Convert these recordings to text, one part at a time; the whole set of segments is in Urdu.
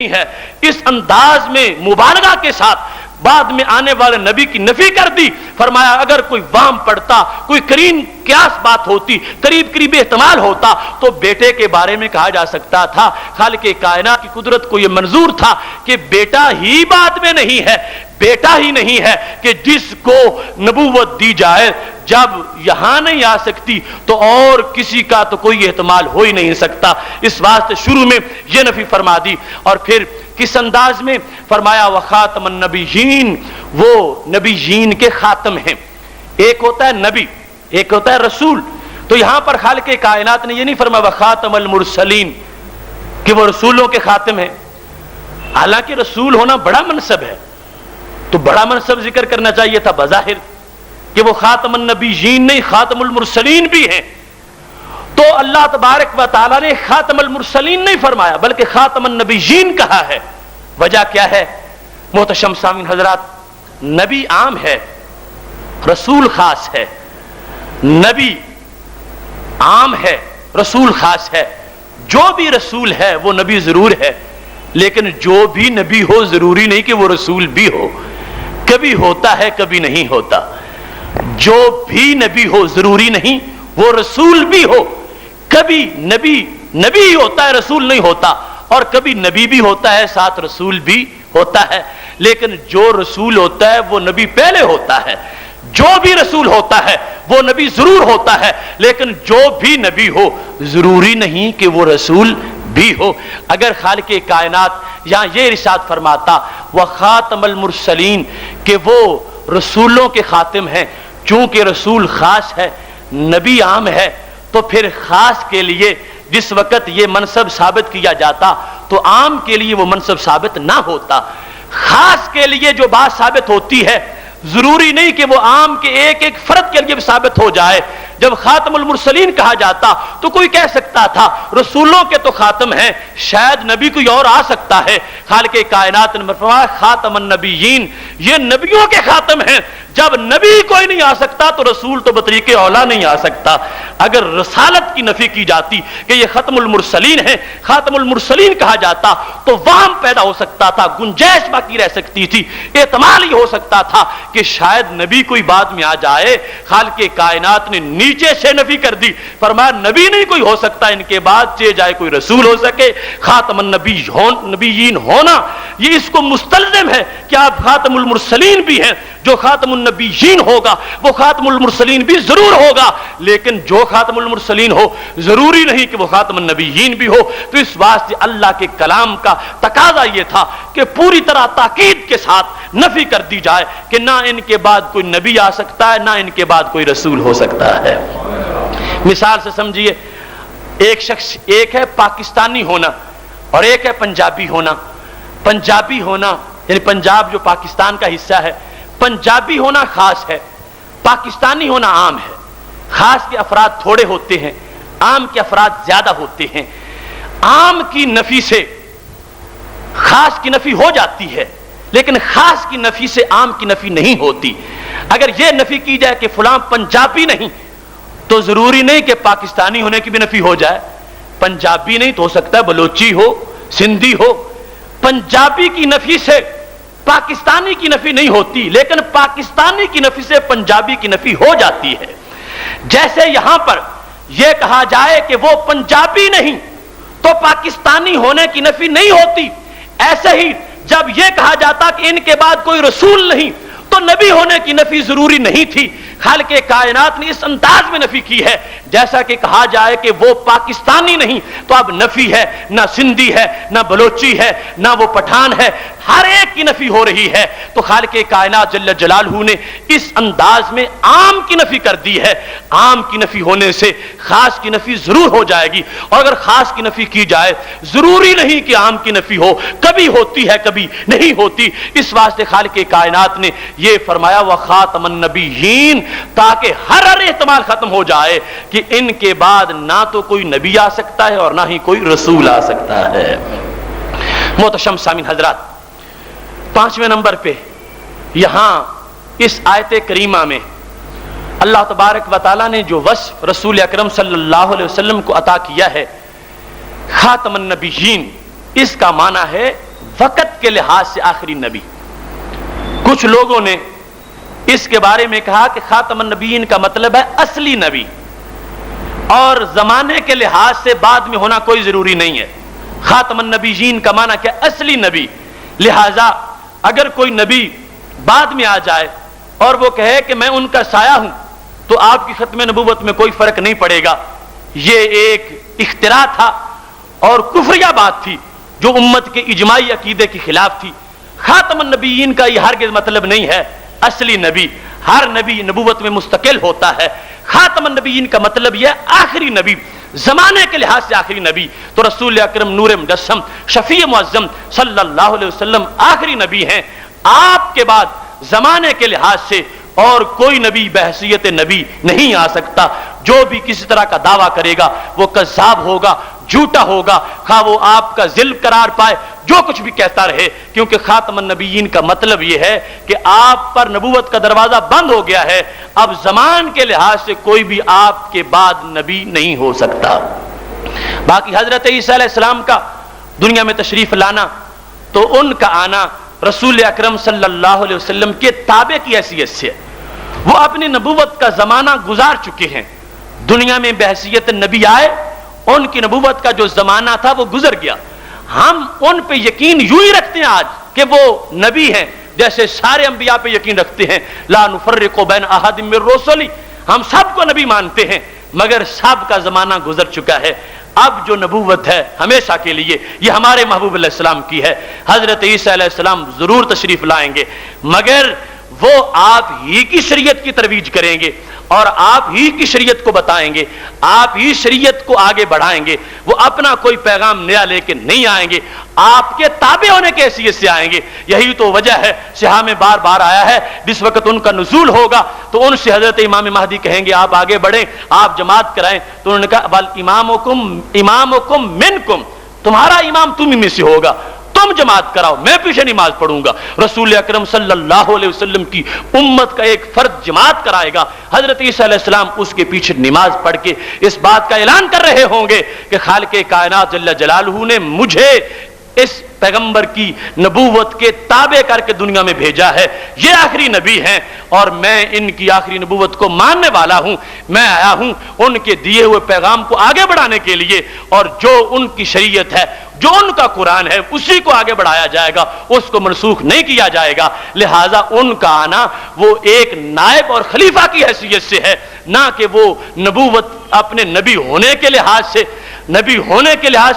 ہے، اس انداز میں مبالغہ کے ساتھ بعد میں آنے والے نبی کی نفی کر دی۔ فرمایا اگر کوئی وہم پڑتا، کوئی قرین قیاس بات ہوتی، قریب احتمال ہوتا تو بیٹے کے بارے میں کہا جا سکتا تھا خالق کائنات کی قدرت کو یہ منظور تھا کہ بیٹا ہی بعد میں نہیں ہے، بیٹا ہی نہیں ہے کہ جس کو نبوت دی جائے جب یہاں نہیں آ سکتی تو اور کسی کا تو کوئی احتمال ہو ہی نہیں سکتا۔ اس واسطے شروع میں یہ نفی فرما دی، اور پھر کس انداز میں فرمایا وخاتم النبیین، وہ نبیین کے خاتم ہیں۔ ایک ہوتا ہے نبی، ایک ہوتا ہے رسول۔ تو یہاں پر خالق کائنات نے یہ نہیں فرمایا وخاتم المرسلین کہ وہ رسولوں کے خاتم ہیں، حالانکہ رسول ہونا بڑا منصب ہے، تو بڑا منصب ذکر کرنا چاہیے تھا بظاہر کہ وہ خاتم النبیین نہیں، خاتم المرسلین بھی ہیں۔ تو اللہ تبارک و تعالیٰ نے خاتم المرسلین نہیں فرمایا بلکہ خاتم النبیین کہا ہے۔ وجہ کیا ہے محتشم سامعین حضرات؟ نبی عام ہے، رسول خاص ہے۔ نبی عام ہے، رسول خاص ہے۔ جو بھی رسول ہے وہ نبی ضرور ہے، لیکن جو بھی نبی ہو ضروری نہیں کہ وہ رسول بھی ہو، کبھی ہوتا ہے کبھی نہیں ہوتا۔ جو بھی نبی ہو ضروری نہیں وہ رسول بھی ہو، کبھی نبی ہی ہوتا ہے رسول نہیں ہوتا، اور کبھی نبی بھی ہوتا ہے ساتھ رسول بھی ہوتا ہے، لیکن جو رسول ہوتا ہے وہ نبی پہلے ہوتا ہے۔ جو بھی رسول ہوتا ہے وہ نبی ضرور ہوتا ہے، لیکن جو بھی نبی ہو ضروری نہیں کہ وہ رسول بھی ہو۔ اگر خالق کائنات یہاں یہ ارشاد فرماتا وخاتم المرسلین کہ وہ رسولوں کے خاتم ہیں، چونکہ رسول خاص ہے، نبی عام ہے، تو پھر خاص کے لیے جس وقت یہ منصب ثابت کیا جاتا تو عام کے لیے وہ منصب ثابت نہ ہوتا۔ خاص کے لیے جو بات ثابت ہوتی ہے ضروری نہیں کہ وہ عام کے ایک ایک فرد کے لیے بھی ثابت ہو جائے۔ جب خاتم المرسلین کہا جاتا تو کوئی کہہ سکتا تھا رسولوں کے تو خاتم ہیں، شاید نبی کوئی اور آ سکتا ہے۔ خالق کائنات نے فرمایا خاتم النبیین، یہ نبیوں کے خاتم ہیں۔ جب نبی کوئی نہیں آ سکتا تو رسول تو بطریق اولا نہیں آ سکتا۔ اگر رسالت کی نفی کی جاتی کہ یہ ختم المرسلین ہے، خاتم المرسلین کہا جاتا تو وہم پیدا ہو سکتا تھا، گنجائش باقی رہ سکتی تھی، احتمال ہی ہو سکتا تھا کہ شاید نبی کوئی بعد میں آ جائے۔ خالق کائنات نے نیچے سے نفی کر دی، فرمایا نبی نہیں کوئی ہو سکتا ان کے بعد، چاہے جائے کوئی رسول ہو سکے۔ خاتم النبیین ہونا یہ اس کو مستلزم ہے کہ آپ خاتم المرسلین بھی ہیں۔ جو خاتم النبیین ہوگا وہ خاتم المرسلین بھی ضرور ہوگا، لیکن جو خاتم المرسلین ہو ضروری نہیں کہ وہ خاتم النبیین بھی ہو۔ تو اس واسطے اللہ کے کلام کا تقاضا یہ تھا کہ پوری طرح تاکید کے ساتھ نفی کر دی جائے کہ نہ ان کے بعد کوئی نبی آ سکتا ہے، نہ ان کے بعد کوئی رسول ہو سکتا ہے۔ مثال سے سمجھیے، ایک شخص، ایک ہے پاکستانی ہونا اور ایک ہے پنجابی ہونا۔ پنجابی ہونا یعنی پنجاب جو پاکستان کا حصہ ہے، پنجابی ہونا خاص ہے، پاکستانی ہونا عام ہے۔ خاص کے افراد تھوڑے ہوتے ہیں، عام کے افراد زیادہ ہوتے ہیں۔ عام کی نفی سے خاص کی نفی ہو جاتی ہے، لیکن خاص کی نفی سے عام کی نفی نہیں ہوتی۔ اگر یہ نفی کی جائے کہ فلاں پنجابی نہیں تو ضروری نہیں کہ پاکستانی ہونے کی بھی نفی ہو جائے۔ پنجابی نہیں تو ہو سکتا ہے بلوچی ہو، سندھی ہو۔ پنجابی کی نفی سے پاکستانی کی نفی نہیں ہوتی، لیکن پاکستانی کی نفی سے پنجابی کی نفی ہو جاتی ہے۔ جیسے یہاں پر یہ کہا جائے کہ وہ پنجابی نہیں تو پاکستانی ہونے کی نفی نہیں ہوتی، ایسے ہی جب یہ کہا جاتا کہ ان کے بعد کوئی رسول نہیں تو نبی ہونے کی نفی ضروری نہیں تھی۔ خالق کائنات نے اس انداز میں نفی کی ہے جیسا کہ کہا جائے کہ وہ پاکستانی نہیں تو اب نفی ہے، نہ سندھی ہے، نہ بلوچی ہے، نہ وہ پٹھان ہے، ہر ایک کی نفی ہو رہی ہے۔ تو خالق کائنات جل جلالہ نے اس انداز میں عام کی نفی کر دی ہے۔ عام کی نفی ہونے سے خاص کی نفی ضرور ہو جائے گی، اور اگر خاص کی نفی کی جائے ضروری نہیں کہ عام کی نفی ہو، کبھی ہوتی ہے کبھی نہیں ہوتی۔ اس واسطے خالق کائنات نے یہ فرمایا وخاتم النبیین، تاکہ ہر احتمال ختم ہو جائے کہ ان کے بعد نہ تو کوئی نبی آ سکتا ہے اور نہ ہی کوئی رسول آ سکتا ہے۔ محتشم سامعین حضرات، 5ویں نمبر پہ یہاں اس آیت کریمہ میں اللہ تبارک و تعالیٰ نے جو وصف رسول اکرم صلی اللہ علیہ وسلم کو عطا کیا ہے خاتم النبیین، اس کا معنی ہے وقت کے لحاظ سے آخری نبی۔ کچھ لوگوں نے اس کے بارے میں کہا کہ خاتم النبیین کا مطلب ہے اصلی نبی، اور زمانے کے لحاظ سے بعد میں ہونا کوئی ضروری نہیں ہے۔ خاتم النبیین کا معنی کیا؟ اصلی نبی۔ لہذا اگر کوئی نبی بعد میں آ جائے اور وہ کہے کہ میں ان کا سایہ ہوں تو آپ کی ختم نبوت میں کوئی فرق نہیں پڑے گا۔ یہ ایک اختراع تھا اور کفریہ بات تھی جو امت کے اجماعی عقیدے کے خلاف تھی۔ خاتم النبیین کا یہ ہرگز مطلب نہیں ہے اصلی نبی۔ ہر نبی نبوت میں مستقل ہوتا ہے۔ خاتم النبیین کا مطلب یہ آخری نبی، زمانے کے لحاظ سے آخری نبی۔ تو رسول اکرم نور مجسم شفیع معظم صلی اللہ علیہ وسلم آخری نبی ہیں۔ آپ کے بعد زمانے کے لحاظ سے اور کوئی نبی بحیثیت نبی نہیں آ سکتا۔ جو بھی کسی طرح کا دعویٰ کرے گا وہ کذاب ہوگا، جھوٹا ہوگا، خواہ وہ آپ کا ذل قرار پائے، جو کچھ بھی کہتا رہے، کیونکہ خاتم النبیین کا مطلب یہ ہے کہ آپ پر نبوت کا دروازہ بند ہو گیا ہے۔ اب زمان کے لحاظ سے کوئی بھی آپ کے بعد نبی نہیں ہو سکتا۔ باقی حضرت عیسیٰ علیہ السلام کا دنیا میں تشریف لانا، تو ان کا آنا رسول اکرم صلی اللہ علیہ وسلم کے تابع کی حیثیت سے، وہ اپنی نبوت کا زمانہ گزار چکے ہیں، دنیا میں بحیثیت نبی آئے، ان کی نبوت کا جو زمانہ تھا وہ گزر گیا۔ ہم ان پہ یقین یوں ہی رکھتے ہیں آج کہ وہ نبی ہیں، جیسے سارے انبیاء پہ یقین رکھتے ہیں، لا نفرق بین احد من رسلی، ہم سب کو نبی مانتے ہیں، مگر سب کا زمانہ گزر چکا ہے۔ اب جو نبوت ہے ہمیشہ کے لیے یہ ہمارے محبوب علیہ السلام کی ہے۔ حضرت عیسیٰ علیہ السلام ضرور تشریف لائیں گے، مگر وہ آپ ہی کی شریعت کی ترویج کریں گے اور آپ ہی کی شریعت کو بتائیں گے، آپ ہی شریعت کو آگے بڑھائیں گے۔ وہ اپنا کوئی پیغام نیا لے کے نہیں آئیں گے، آپ کے تابع ہونے کی حیثیت سے آئیں گے۔ یہی تو وجہ ہے، سیاہ میں بار بار آیا ہے، جس وقت ان کا نزول ہوگا تو ان سے حضرت امام مہدی کہیں گے آپ آگے بڑھیں، آپ جماعت کرائیں، تو انہوں نے کہا بل امامکم منکم، تمہارا امام تم ہی میں سے ہوگا، تم جماعت کراؤ، میں پیچھے نماز پڑھوں گا۔ رسول اکرم صلی اللہ علیہ وسلم کی امت کا ایک فرد جماعت کرائے گا، حضرت عیسیٰ علیہ السلام اس کے پیچھے نماز پڑھ کے اس بات کا اعلان کر رہے ہوں گے کہ خالق کائنات جل جلالہ نے مجھے اس پیغمبر کی نبوت کے تابع کر کے دنیا میں بھیجا ہے، یہ آخری نبی ہیں اور میں ان کی آخری نبوت کو ماننے والا ہوں۔ میں آیا ہوں ان کے دیے ہوئے پیغام کو آگے بڑھانے کے لیے، اور جو ان کی شریعت ہے، جو ان کا قرآن ہے، اسی کو آگے بڑھایا جائے گا، اس کو منسوخ نہیں کیا جائے گا۔ لہٰذا ان کا آنا وہ ایک نائب اور خلیفہ کی حیثیت سے ہے، نہ کہ وہ نبوت اپنے نبی ہونے کے لحاظ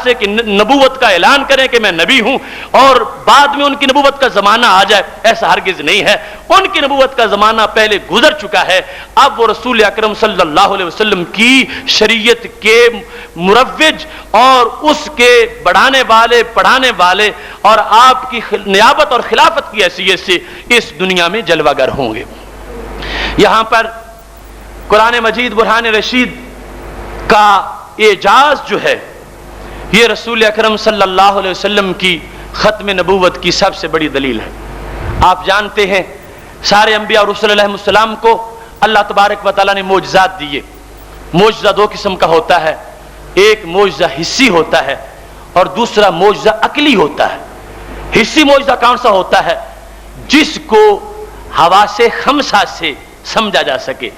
سے کہ نبوت کا اعلان کریں کہ میں نبی ہوں اور بعد میں ان کی نبوت کا زمانہ آ جائے، ایسا ہرگز نہیں ہے۔ ان کی نبوت کا زمانہ پہلے گزر چکا ہے، اب وہ رسول اکرم صلی اللہ علیہ وسلم کی شریعت کے مروج اور اس کے بڑھانے والے، پڑھانے والے اور آپ کی نیابت اور خلافت کی حیثیت سے اس دنیا میں جلوہ گر ہوں گے۔ یہاں پر قرآن مجید برہان رشید کا اعجاز جو ہے، یہ رسول اکرم صلی اللہ علیہ وسلم کی ختم نبوت کی سب سے بڑی دلیل ہے۔ آپ جانتے ہیں سارے انبیاء اور رسول علیہ السلام کو اللہ تبارک و تعالیٰ نے معجزات دیے۔ معجزہ دو قسم کا ہوتا ہے، ایک معجزہ حسی ہوتا ہے اور دوسرا معجزہ عقلی ہوتا ہے۔ حسی معجزہ کون سا ہوتا ہے؟ جس کو حواس خمسہ سے سمجھا جا سکے،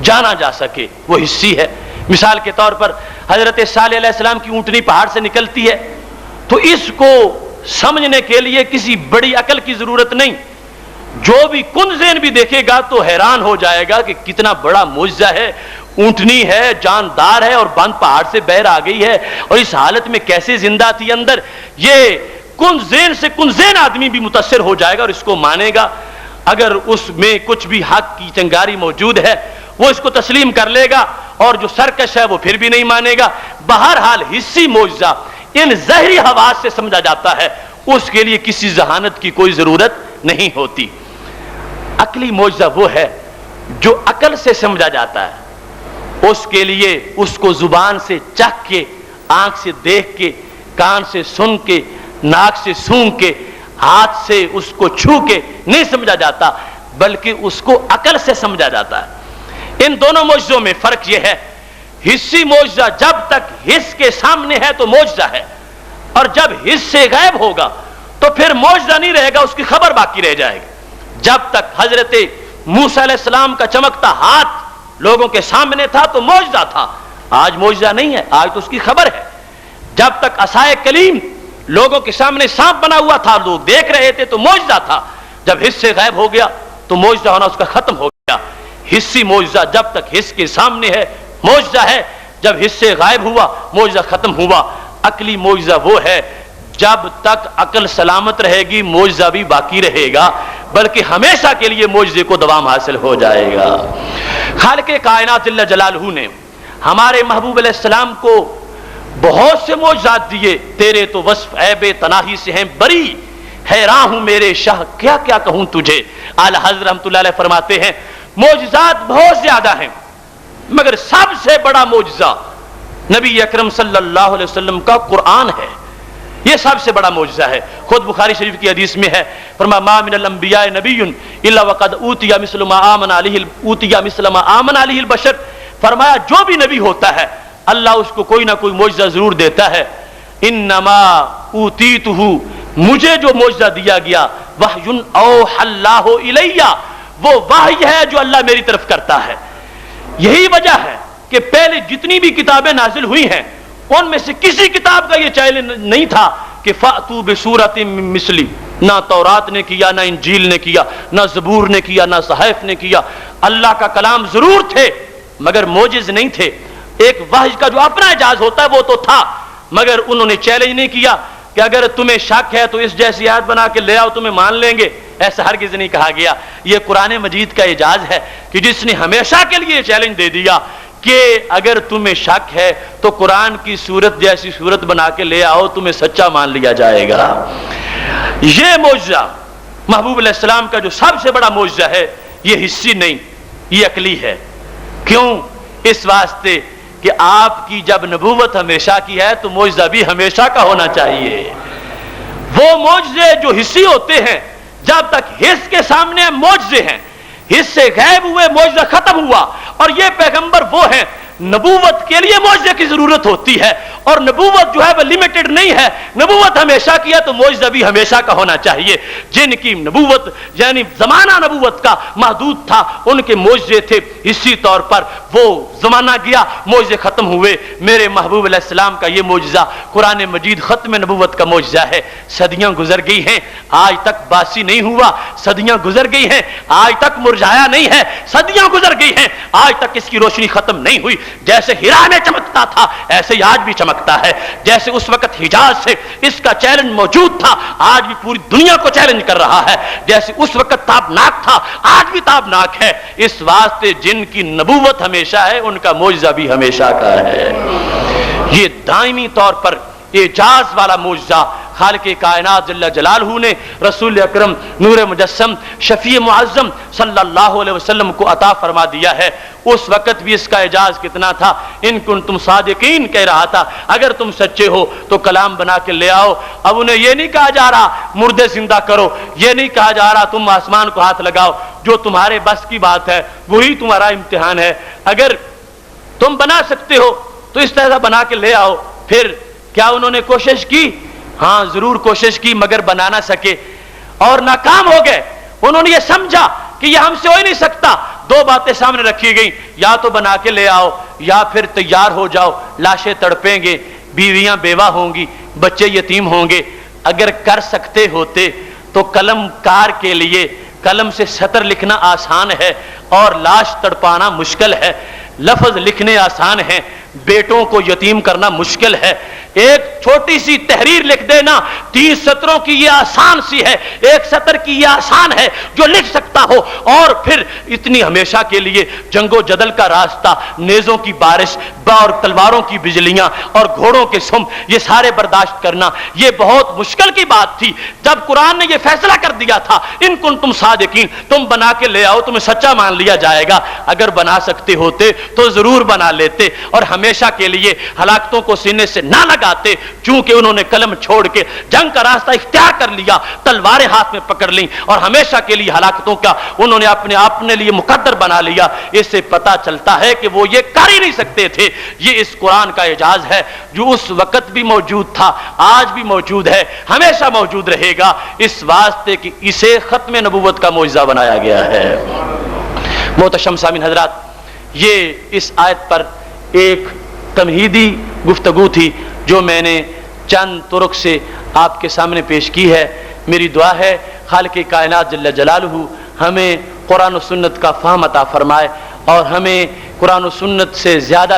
جانا جا سکے، وہ حسی ہے۔ مثال کے طور پر حضرت صالح علیہ السلام کی اونٹنی پہاڑ سے نکلتی ہے، تو اس کو سمجھنے کے لیے کسی بڑی عقل کی ضرورت نہیں، جو بھی کن ذہن بھی دیکھے گا تو حیران ہو جائے گا کہ کتنا بڑا معجزہ ہے، اونٹنی ہے، جاندار ہے اور بند پہاڑ سے بہر آ گئی ہے، اور اس حالت میں کیسے زندہ تھی اندر، یہ کن ذہن سے کن ذہن آدمی بھی متاثر ہو جائے گا اور اس کو مانے گا۔ اگر اس میں کچھ بھی حق کی چنگاری موجود ہے وہ اس کو تسلیم کر لے گا، اور جو سرکش ہے وہ پھر بھی نہیں مانے گا۔ بہرحال حسی معجزہ ان ظاہری حواس سے سمجھا جاتا ہے، اس کے لیے کسی ذہانت کی کوئی ضرورت نہیں ہوتی۔ عقلی معجزہ وہ ہے جو عقل سے سمجھا جاتا ہے، اس کے لیے اس کو زبان سے چکھ کے، آنکھ سے دیکھ کے، کان سے سن کے، ناک سے سونگھ کے، ہاتھ سے اس کو چھو کے نہیں سمجھا جاتا، بلکہ اس کو عقل سے سمجھا جاتا ہے۔ ان دونوں معجزوں میں فرق یہ ہے، حسی معجزہ جب تک حس کے سامنے ہے تو معجزہ ہے، اور جب حس سے غائب ہوگا تو پھر معجزہ نہیں رہے گا، اس کی خبر باقی رہ جائے گی۔ جب تک حضرت موسیٰ علیہ السلام کا چمکتا ہاتھ لوگوں کے سامنے تھا تو معجزہ تھا، آج معجزہ نہیں ہے، آج تو اس کی خبر ہے۔ جب تک عصائے کلیم لوگوں کے سامنے سانپ بنا ہوا تھا، لوگ دیکھ رہے تھے تو معجزہ تھا، جب حس سے غائب ہو گیا تو معجزہ ہونا اس کا ختم ہو گیا۔ حسی معجزہ جب تک حس کے سامنے ہے معجزہ ہے، جب حس سے غائب ہوا معجزہ ختم ہوا۔ عقلی معجزہ وہ ہے جب تک عقل سلامت رہے گی معجزہ بھی باقی رہے گا، بلکہ ہمیشہ کے لیے معجزے کو دوام حاصل ہو جائے گا۔ خالق کائنات جل جلالہ نے ہمارے محبوب علیہ السلام کو بہت سے معجزات دیے، تیرے تو وصف عیب تناہی سے ہیں بری، حیران ہوں میرے شاہ کیا کیا کہوں تجھے۔ اعلی حضرت رحمۃ اللہ علیہ فرماتے ہیں معجزات بہت زیادہ ہیں، مگر سب سے بڑا معجزہ نبی اکرم صلی اللہ علیہ وسلم کا قرآن ہے، یہ سب سے بڑا معجزہ ہے۔ خود بخاری شریف کی حدیث میں ہے، فرمایا ما من الانبیاء نبی الا وقد اوتی مثل ما آمن علیہ البشر، فرمایا جو بھی نبی ہوتا ہے اللہ اس کو کوئی نہ کوئی معجزہ ضرور دیتا ہے۔ انما اوتیتہ، مجھے جو معجزہ دیا گیا، وحی اوحی اللہ الیہ، وہ وحی ہے جو اللہ میری طرف کرتا ہے۔ یہی وجہ ہے کہ پہلے جتنی بھی کتابیں نازل ہوئی ہیں ان میں سے کسی کتاب کا یہ چیلنج نہیں تھا کہ فأتوا بسورۃ من مثلی، نہ تورات نے کیا، نہ انجیل نے کیا، نہ زبور نے کیا، نہ صحائف نے کیا۔ اللہ کا کلام ضرور تھے مگر معجز نہیں تھے، ایک وحی کا جو اپنا اعجاز ہوتا ہے وہ تو تھا، مگر انہوں نے چیلنج نہیں کیا کہ اگر تمہیں شک ہے تو اس جیسی آیت بنا کے لے آؤ تمہیں مان لیں گے، ایسا ہرگز نہیں کہا گیا۔ یہ قرآن مجید کا اعجاز ہے کہ جس نے ہمیشہ کے لیے چیلنج دے دیا کہ اگر تمہیں شک ہے تو قرآن کی صورت جیسی صورت بنا کے لے آؤ تمہیں سچا مان لیا جائے گا۔ یہ معجزہ محبوب علیہ السلام کا جو سب سے بڑا معجزہ ہے یہ حسی نہیں، یہ عقلی ہے۔ کیوں؟ اس واسطے کہ آپ کی جب نبوت ہمیشہ کی ہے تو معجزہ بھی ہمیشہ کا ہونا چاہیے۔ وہ معجزے جو حسی ہوتے ہیں جب تک حس کے سامنے معجزے ہیں، حس سے غائب ہوئے معجزہ ختم ہوا، اور یہ پیغمبر وہ ہیں نبوت کے لیے معجزے کی ضرورت ہوتی ہے، اور نبوت جو ہے وہ لمیٹڈ نہیں ہے، نبوت ہمیشہ کی ہے تو معجزہ بھی ہمیشہ کا ہونا چاہیے۔ جن کی نبوت یعنی زمانہ نبوت کا محدود تھا ان کے معجزے تھے اسی طور پر، وہ زمانہ گیا معجزے ختم ہوئے۔ میرے محبوب علیہ السلام کا یہ معجزہ قرآن مجید ختم نبوت کا معجزہ ہے۔ صدیاں گزر گئی ہیں آج تک باسی نہیں ہوا، صدیاں گزر گئی ہیں آج تک مرجھایا نہیں ہے، صدیاں گزر گئی ہیں آج تک اس کی روشنی ختم نہیں ہوئی۔ جیسے ہیرا میں چمکتا تھا ایسے ہی آج بھی چمکتا ہے، جیسے اس وقت حجاز سے اس کا چیلنج موجود تھا آج بھی پوری دنیا کو چیلنج کر رہا ہے، جیسے اس وقت تابناک تھا آج بھی تابناک ہے۔ اس واسطے جن کی نبوت ہمیشہ ہے ان کا معجزہ بھی ہمیشہ کا ہے۔ یہ دائمی طور پر اعجاز والا معجزہ خالق کائنات جل جلالہ نے رسول اکرم نور مجسم شفیع معظم صلی اللہ علیہ وسلم کو عطا فرما دیا ہے۔ اس وقت بھی اس کا اعجاز کتنا تھا، ان کنتم صادقین کہہ رہا تھا اگر تم سچے ہو تو کلام بنا کے لے آؤ۔ اب انہیں یہ نہیں کہا جا رہا مردے زندہ کرو، یہ نہیں کہا جا رہا تم آسمان کو ہاتھ لگاؤ، جو تمہارے بس کی بات ہے وہی تمہارا امتحان ہے۔ اگر تم بنا سکتے ہو تو اس طرح بنا کے لے آؤ۔ پھر کیا انہوں نے کوشش کی؟ ہاں ضرور کوشش کی مگر بنا نہ سکے اور ناکام ہو گئے۔ انہوں نے یہ سمجھا کہ یہ ہم سے ہو ہی نہیں سکتا۔ دو باتیں سامنے رکھی گئیں، یا تو بنا کے لے آؤ یا پھر تیار ہو جاؤ، لاشیں تڑپیں گے، بیویاں بیوہ ہوں گی، بچے یتیم ہوں گے۔ اگر کر سکتے ہوتے تو قلم کار کے لیے قلم سے سطر لکھنا آسان ہے اور لاش تڑپانا مشکل ہے۔ لفظ لکھنے آسان ہیں، بیٹوں کو یتیم کرنا مشکل ہے۔ ایک چھوٹی سی تحریر لکھ دینا 30 سطروں کی یہ آسان سی ہے، ایک سطر کی یہ آسان ہے جو لکھ سکتا ہو، اور پھر اتنی ہمیشہ کے لیے جنگ و جدل کا راستہ، نیزوں کی بارش اور تلواروں کی بجلیاں اور گھوڑوں کے سم، یہ سارے برداشت کرنا یہ بہت مشکل کی بات تھی۔ جب قرآن نے یہ فیصلہ کر دیا تھا ان کنتم صادقین، تم بنا کے لے آؤ تمہیں سچا مان لیا جائے گا، اگر بنا سکتے ہوتے تو ضرور بنا لیتے، اور ہمیں ہمیشہ کے لیے ہلاکتوں کو سینے سے نہ لگاتے، چونکہ انہوں نے قلم چھوڑ کے جنگ کا راستہ اختیار کر لیا، تلواریں ہاتھ میں پکڑ لیں اور ہمیشہ کے لیے ہلاکتوں کا انہوں نے اپنے لیے مقدر بنا لیا، اس سے پتہ چلتا ہے کہ وہ یہ کر ہی نہیں سکتے تھے۔ یہ اس قرآن کا اعجاز ہے جو اس وقت بھی موجود تھا، آج بھی موجود ہے، ہمیشہ موجود رہے گا، اس واسطے کہ اسے ختم نبوت کا معجزہ بنایا گیا ہے۔ محتشم سامعین حضرات، یہ اس آیت پر ایک تمہیدی گفتگو تھی جو میں نے چند طرق سے آپ کے سامنے پیش کی ہے۔ میری دعا ہے خالق کائنات جل جلالہ ہمیں قرآن و سنت کا فہم عطا فرمائے اور ہمیں قرآن و سنت سے زیادہ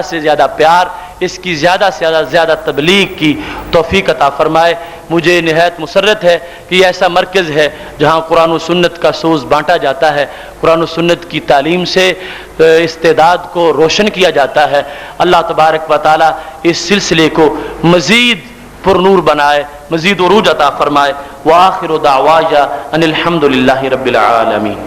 پیار، اس کی زیادہ سے زیادہ تبلیغ کی توفیق عطا فرمائے۔ مجھے نہایت مسرت ہے کہ یہ ایسا مرکز ہے جہاں قرآن و سنت کا سوز بانٹا جاتا ہے، قرآن و سنت کی تعلیم سے استعداد کو روشن کیا جاتا ہے۔ اللہ تبارک و تعالی اس سلسلے کو مزید پر نور بنائے، مزید عروج عطا فرمائے۔ وآخر دعوایا ان الحمد للہ رب العالمین۔